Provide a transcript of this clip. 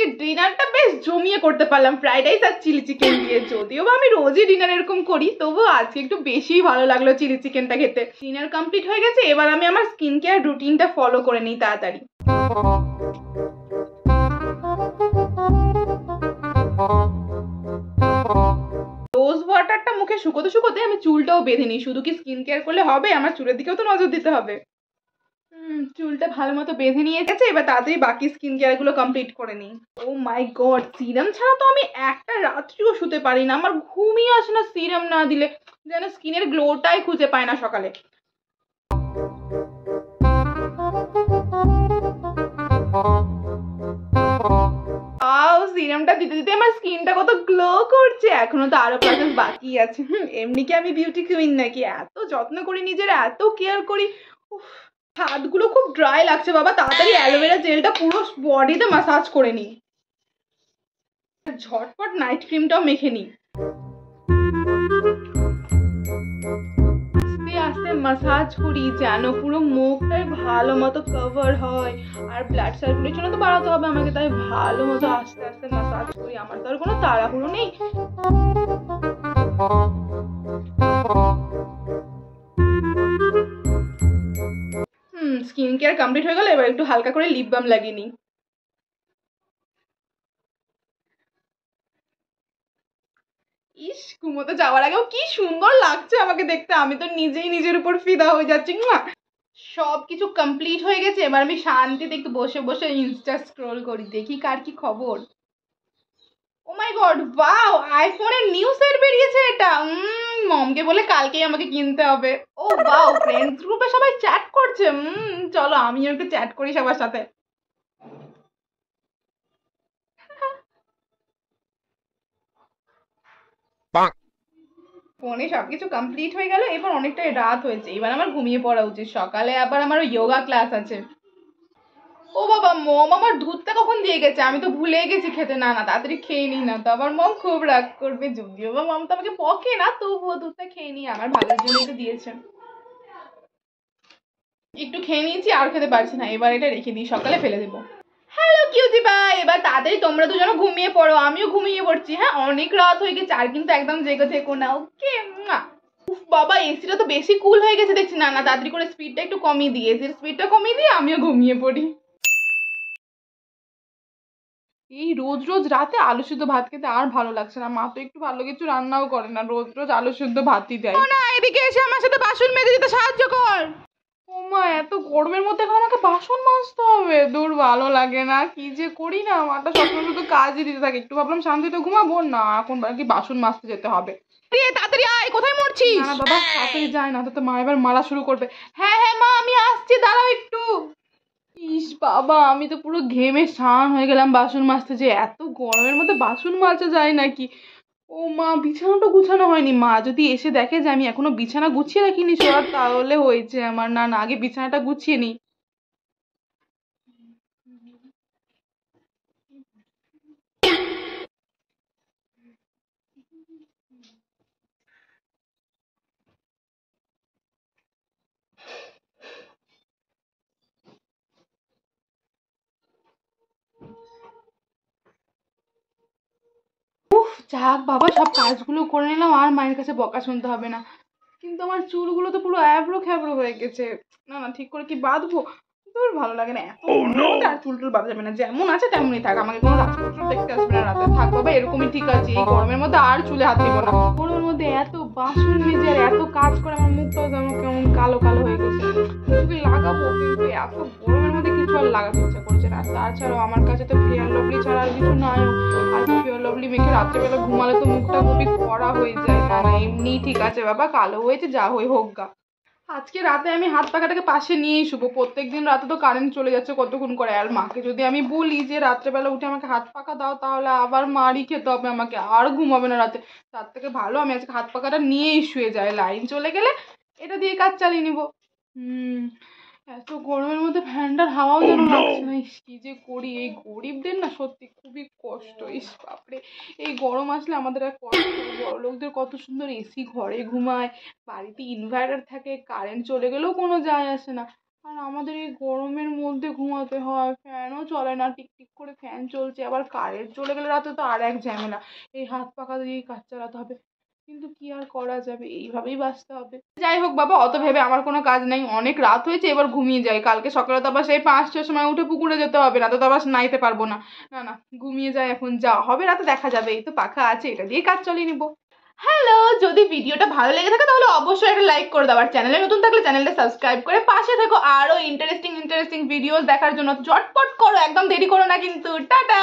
আজকে ডিনারটা বেশ জমিয়ে করতে পারলাম, ফ্রাইড রাইস আর চিলি চিকেন দিয়ে। যদিও বা আমি রোজই ডিনার এরকম করি, তবুও আজকে একটু বেশি ভালো লাগলো চিলি চিকেনটা খেতে। ডিনার কমপ্লিট হয়ে গেছে, এবার আমি আমার স্কিন কেয়ার রুটিনটা ফলো করে নিই তাড়াতাড়ি। রোজ ওয়াটারটা মুখে শুকোতে শুকোতে আমি চুলটাও বেঁধে নিই। শুধু কি স্কিন কেয়ার করলে হবে, আমার চুলের দিকেও তো নজর দিতে হবে। চুলটা ভালো মতো বেঁধে নিয়ে গেছে, এবার তাড়াতাড়ি বাকি স্কিন কেয়ার গুলো কমপ্লিট করে নিই। ও মাই গড, সিরাম ছাড়া তো আমি একটা রাত্রিও শুতে পারি না, আমার ঘুমই আসে না সিরাম না দিলে। যেন স্কিনের গ্লোটাই খুঁজে পায় না সকালে। সিরামটা দিতে দিতে আমার স্কিনটা কত গ্লো করছে। এখনো তো আরো প্রসেস বাকি আছে। এমনি কি আমি বিউটি কুইন নাকি? এত যত্ন করি নিজের, এত কেয়ার করি। হাতগুলো খুব ড্রাই লাগছে বাবা, তাড়াতাড়ি অ্যালোভেরা জেলটা পুরো বডিতে ম্যাসাজ করে নিই। ঝটপট নাইট ক্রিমটাও মেখে নিই। আস্তে আস্তে ম্যাসাজ করি যেন পুরো মুখটাই ভালো মতো কভার হয়। আর ব্লাড সার্কুলেশনও তো বাড়াতে হবে আমাকে, তাই ভালো মতো আস্তে আস্তে ম্যাসাজ করি। আমার তো আর কোনো তাড়াহুড়ো নেই। স্কিন কেয়ার কমপ্লিট হয়ে গেল, এবার একটু হালকা করে লিপ বাম লাগিয়ে নিই। ইস, ঘুমোতে যাওয়ার আগেও কি সুন্দর লাগছে আমাকে দেখতে, আমি তো নিজেই নিজের উপর ফিদা হয়ে যাচ্ছি। সব কিছু কমপ্লিট হয়ে গেছে, এবার আমি শান্তিতে একটু বসে বসে ইনস্টা স্ক্রল করি, দেখি কার কি খবর। ও মাই গড, ওয়াও, আইফোনের নিউ সেট বেরিয়েছে এটা। মমকে বলে কালকেই আমাকে কিনতে হবে। ও ওয়াও, ফ্রেন্ডস গ্রুপে সবাই চ্যাট করছে। চলো আমিও একটু চ্যাট করি সবার সাথে। ফোনে সবকিছু কমপ্লিট হয়ে গেল, এবার অনেকটাই রাত হয়েছে, এবার আমার ঘুমিয়ে পড়া উচিত। সকালে আবার আমার যোগা ক্লাস আছে। ও বাবা, মম আমার দুধটা কখন দিয়ে গেছে, আমি তো ভুলে গেছি খেতে। না না, তাড়াতাড়ি খেয়ে নিই না তো আমার মম খুব রাগ করবে। যদিও বা মম তো আমাকে বকে না, তবুও দুধটা খেয়ে নিই, আমার ভালোর জন্যই তো দিয়েছে। একটু খেয়ে নিয়েছি, আর খেতে পারছি না, এবার এটা রেখে দিই, সকালে ফেলে দেবো। হ্যালো কিউটি ভাই, এবার তাড়াতাড়ি তোমরা দুজনে ঘুমিয়ে পড়ো, আমিও ঘুমিয়ে পড়ছি। হ্যাঁ, অনেক রাত হয়ে গেছে, আর কিন্তু একদম জেগে থেকো না, ওকে? উফ বাবা, এসিটা তো বেশি কুল হয়ে গেছে দেখছি। না না, তাড়াতাড়ি করে স্পিডটা একটু কমিয়ে দিই, এসির স্পিডটা কমিয়ে দিয়ে আমিও ঘুমিয়ে পড়ি। এই রোজ রোজ রাতে আলু সিদ্ধ ভাত খেতে আর ভালো লাগছে না। মা তো একটু ভালো কিছু রান্নাও করে না, রোজ রোজ আলু সিদ্ধ ভাতই দেয়। না, এদিকে এসে আমার সাথে বাসন মেজে দিতে সাহায্য কর। ও মা, এত গরমের মধ্যে এখন আমাকে বাসন মাজতে হবে? দূর, ভালো লাগে না, কি যে করি না। মাটা সবসময় শুধু কাজই দিতে থাকে। একটু ভাবলাম শান্তিতে ঘুমাবো, না এখন কি বাসন মাজতে যেতে হবে। তাড়াতাড়ি আয়, কোথায় মরছিস? না বাবা, তাড়াতাড়ি যায় না তো মা এবার মারা শুরু করবে। হ্যাঁ হ্যাঁ মা, আমি আসছি, দাঁড়াও একটু। ইস বাবা, আমি তো পুরো ঘেমে স্নান হয়ে গেলাম বাসন মাজতে। যে এত গরমের মধ্যে বাসন মাজা যায় নাকি? ও মা, বিছানাটা গুছানো হয়নি। মা যদি এসে দেখে যে আমি এখনো বিছানা গুছিয়ে রাখিনি সব, তাহলে হয়েছে আমার। না না, আগে বিছানাটা গুছিয়ে নিই। যাক বাবা, সব কাজগুলো করে নিলাম, আর মায়ের কাছে বকা শুনতে হবে না। কিন্তু আমার চুলগুলো তো পুরো অ্যাব্রো খ্যাব্রো হয়ে গেছে। না না, ঠিক করে কি বাঁধবো? তোর ভালো লাগে না, এত আর চুল টুল বাঁধা যাবে না, যেমন আছে তেমনই থাক। আমাকে কোনো রাজপুত্র দেখতে আসবে না রাতে, থাক বাবা এরকমই ঠিক আছে। এই গরমের মধ্যে আর চুলে হাত দিব না। গরমের মধ্যে এত বাসন মেজে আর এত কাজ করে আমার মুখটাও যেন কেমন কালো কালো হয়ে গেছে। মুখে লাগাবো, কিন্তু এত গরমের মধ্যে কিছু আর লাগাতে ইচ্ছা করছে না। তাছাড়াও আমার কাছে তো ফেয়ার লাভলি ছাড়া আর কিছু নাই। আর ফেয়ার লাভলি মেখে রাত্রেবেলা ঘুমালে তো মুখটা খুবই কড়া হয়ে যায়। না না, এমনি ঠিক আছে বাবা, কালো হয়েছে, যা হয়ে হোক গা। আজকে রাতে আমি হাত পাখাটাকে পাশে নিয়েই শুবো। প্রত্যেকদিন রাতে তো কারেন্ট চলে যাচ্ছে কতক্ষণ করে। আর মাকে যদি আমি বলি যে রাত্রেবেলা উঠে আমাকে হাত পাখা দাও, তাহলে আবার মারই খেতে হবে আমাকে, আর ঘুমাবে না রাতে। তার থেকে ভালো আমি আজকে হাত পাখাটা নিয়েই শুয়ে যাই, লাইন চলে গেলে এটা দিয়ে কাজ চালিয়ে নিবো। এত গরমের মধ্যে ফ্যানটার হাওয়াও যেন লাগছে না। কি যে করি, এই গরিবদের না সত্যি খুবই কষ্ট। ইস বাপরে, এই গরম আসলে আমাদের আর কষ্ট। বড় লোকদের কত সুন্দর এসি ঘরে ঘুমায়, বাড়িতে ইনভার্টার থাকে, কারেন্ট চলে গেলেও কোনো যায় আসে না। আর আমাদের এই গরমের মধ্যে ঘুমাতে হয়, ফ্যানও চলে না, টিকটিক করে ফ্যান চলছে, আবার কারেন্ট চলে গেলে রাতে তো আর এক ঝামেলা, এই হাত পাখা দিয়েই কাজ চালাতে হবে। কিন্তু কি আর করা যাবে, এইভাবেই বাঁচতে হবে। যাই হোক বাবা, অত ভেবে আমার কোনো কাজ নেই, অনেক রাত হয়েছে, এবার ঘুমিয়ে যাই। কালকে সকালে তো আবার সেই 5টার সময় উঠে পুকুরে যেতে হবে, না তো আবার নাইতে পারবো না। না না, ঘুমিয়ে যাই এখন, যা হবে রাতে দেখা যাবে, এই তো পাখা আছে, এটা দিয়ে কাজ চালিয়ে নিবো। হ্যালো, যদি ভিডিওটা ভালো লেগে থাকে তাহলে অবশ্যই একটা লাইক করে দাও, আর চ্যানেলে নতুন থাকলে চ্যানেলটা সাবস্ক্রাইব করে পাশে থেকো আরো ইন্টারেস্টিং ভিডিওস দেখার জন্য। ঝটপট করো, একদম দেরি করো না কিন্তু। টাটা।